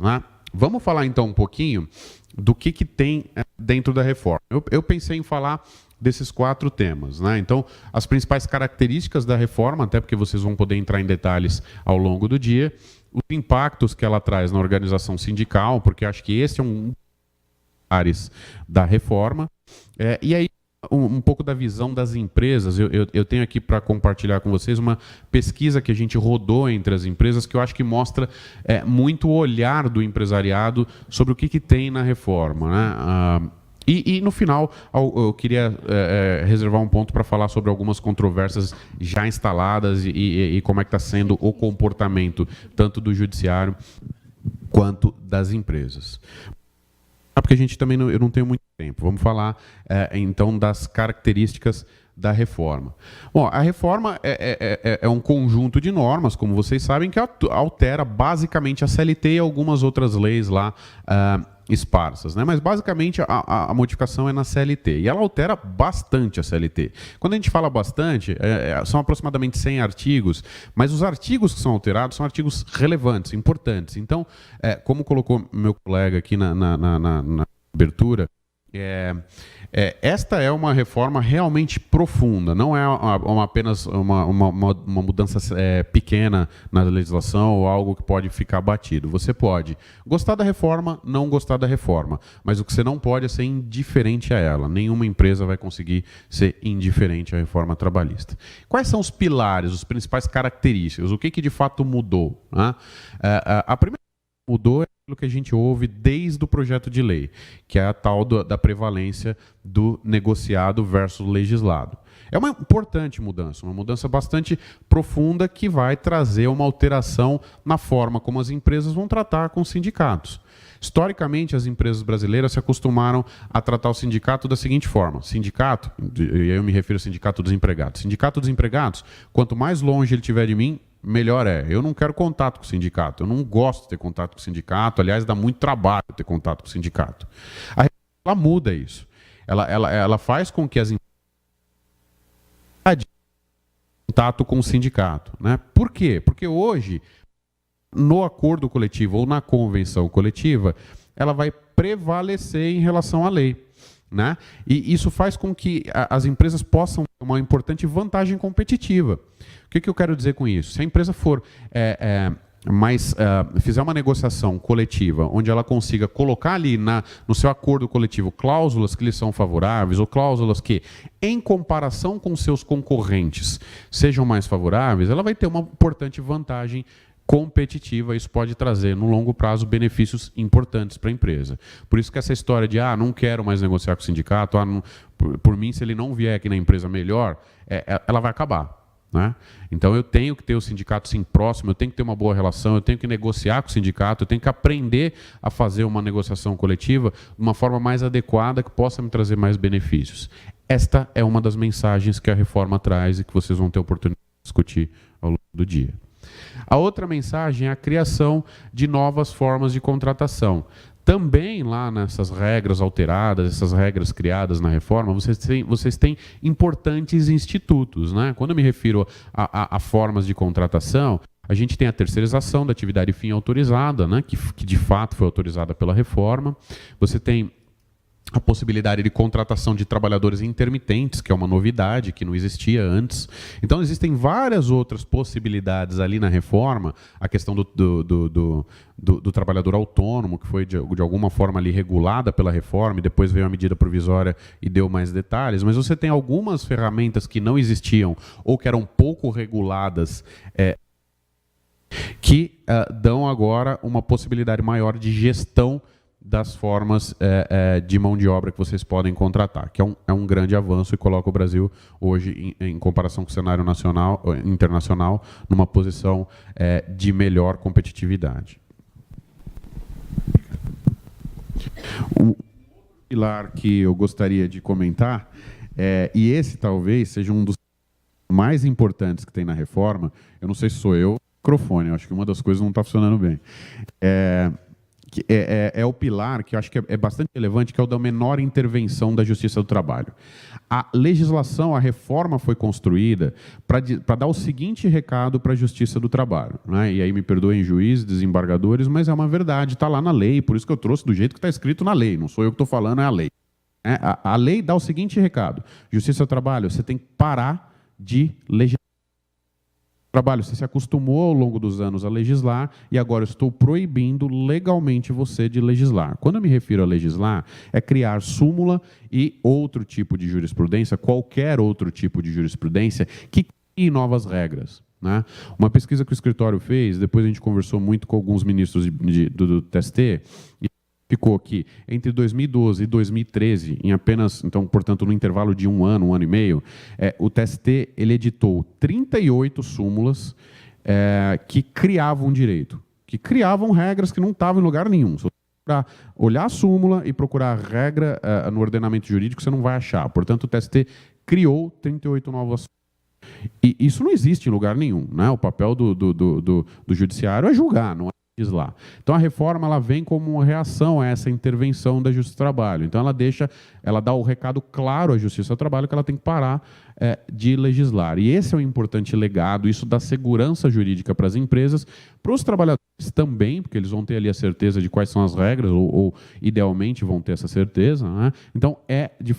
né? Vamos falar então um pouquinho do que tem dentro da reforma. Eu pensei em falar desses 4 temas, né? Então, as principais características da reforma, até porque vocês vão poder entrar em detalhes ao longo do dia, os impactos que ela traz na organização sindical, porque acho que esse é um dos pilares da reforma, e aí um pouco da visão das empresas. Eu tenho aqui para compartilhar com vocês uma pesquisa que a gente rodou entre as empresas, que eu acho que mostra muito o olhar do empresariado sobre o que tem na reforma, né? E no final, eu queria reservar um ponto para falar sobre algumas controvérsias já instaladas e como é que está sendo o comportamento tanto do judiciário quanto das empresas. Porque a gente também eu não tenho muito tempo. Vamos falar, então, das características da reforma. Bom, a reforma é um conjunto de normas, como vocês sabem, que altera basicamente a CLT e algumas outras leis lá esparsas, né? Mas basicamente a modificação é na CLT, e ela altera bastante a CLT. Quando a gente fala bastante, são aproximadamente 100 artigos, mas os artigos que são alterados são artigos relevantes, importantes. Então, como colocou meu colega aqui na abertura, esta é uma reforma realmente profunda, não é apenas uma mudança pequena na legislação ou algo que pode ficar batido. Você pode gostar da reforma, não gostar da reforma, mas o que você não pode é ser indiferente a ela. Nenhuma empresa vai conseguir ser indiferente à reforma trabalhista. Quais são os pilares, as principais características? O que de fato mudou, né? A primeira que mudou é aquilo que a gente ouve desde o projeto de lei, que é a tal da prevalência do negociado versus legislado. É uma importante mudança, uma mudança bastante profunda que vai trazer uma alteração na forma como as empresas vão tratar com os sindicatos. Historicamente, as empresas brasileiras se acostumaram a tratar o sindicato da seguinte forma: sindicato, e aí eu me refiro ao sindicato dos empregados. Sindicato dos empregados, quanto mais longe ele estiver de mim, melhor é. Eu não quero contato com o sindicato, eu não gosto de ter contato com o sindicato, aliás, dá muito trabalho ter contato com o sindicato. A reforma, ela muda isso. Ela faz com que as empresas tenham contato com o sindicato, né? Por quê? Porque hoje, no acordo coletivo ou na convenção coletiva, ela vai prevalecer em relação à lei, né? E isso faz com que as empresas possam ter uma importante vantagem competitiva. O que eu quero dizer com isso? Se a empresa for fizer uma negociação coletiva onde ela consiga colocar ali no seu acordo coletivo cláusulas que lhe são favoráveis ou cláusulas que, em comparação com seus concorrentes, sejam mais favoráveis, ela vai ter uma importante vantagem competitiva. Isso pode trazer, no longo prazo, benefícios importantes para a empresa. Por isso que essa história de não quero mais negociar com o sindicato, por mim, se ele não vier aqui na empresa melhor, ela vai acabar, né? Então eu tenho que ter o sindicato sim próximo, eu tenho que ter uma boa relação, eu tenho que negociar com o sindicato, eu tenho que aprender a fazer uma negociação coletiva de uma forma mais adequada que possa me trazer mais benefícios. Esta é uma das mensagens que a reforma traz e que vocês vão ter oportunidade de discutir ao longo do dia. A outra mensagem é a criação de novas formas de contratação. Também lá nessas regras alteradas, essas regras criadas na reforma, vocês têm importantes institutos, né? Quando eu me refiro a formas de contratação, a gente tem a terceirização da atividade fim autorizada, né? Que de fato foi autorizada pela reforma. Você tem a possibilidade de contratação de trabalhadores intermitentes, que é uma novidade, que não existia antes. Então, existem várias outras possibilidades ali na reforma. A questão do trabalhador autônomo, que foi de alguma forma ali regulada pela reforma, e depois veio a medida provisória e deu mais detalhes. Mas você tem algumas ferramentas que não existiam ou que eram pouco reguladas, que dão agora uma possibilidade maior de gestão das formas de mão de obra que vocês podem contratar, que é um grande avanço e coloca o Brasil hoje, em comparação com o cenário nacional, internacional, numa posição de melhor competitividade. O pilar que eu gostaria de comentar, e esse talvez seja um dos mais importantes que tem na reforma, eu não sei se sou eu, microfone, eu acho que uma das coisas não está funcionando bem, que é o pilar que eu acho que é bastante relevante, que é o da menor intervenção da Justiça do Trabalho. A legislação, a reforma foi construída para dar o seguinte recado para a Justiça do Trabalho, né? E aí me perdoem juízes, desembargadores, mas é uma verdade, está lá na lei, por isso que eu trouxe do jeito que está escrito na lei, não sou eu que estou falando, é a lei. A lei dá o seguinte recado: Justiça do Trabalho, você tem que parar de legislar. Trabalho, você se acostumou ao longo dos anos a legislar e agora eu estou proibindo legalmente você de legislar. Quando eu me refiro a legislar, é criar súmula e outro tipo de jurisprudência, qualquer outro tipo de jurisprudência que crie novas regras, né? Uma pesquisa que o escritório fez, depois a gente conversou muito com alguns ministros do TST, e ficou que entre 2012 e 2013, em apenas, então, portanto, no intervalo de um ano e meio, o TST ele editou 38 súmulas que criavam direito, que criavam regras que não estavam em lugar nenhum. Para olhar a súmula e procurar regra no ordenamento jurídico, você não vai achar. Portanto, o TST criou 38 novas súmulas. E isso não existe em lugar nenhum, né? O papel do judiciário é julgar, não é legislar. Então a reforma ela vem como uma reação a essa intervenção da Justiça do Trabalho. Então ela dá o recado claro à Justiça do Trabalho que ela tem que parar de legislar. E esse é um importante legado, isso dá segurança jurídica para as empresas, para os trabalhadores também, porque eles vão ter ali a certeza de quais são as regras, ou idealmente vão ter essa certeza, né? Então de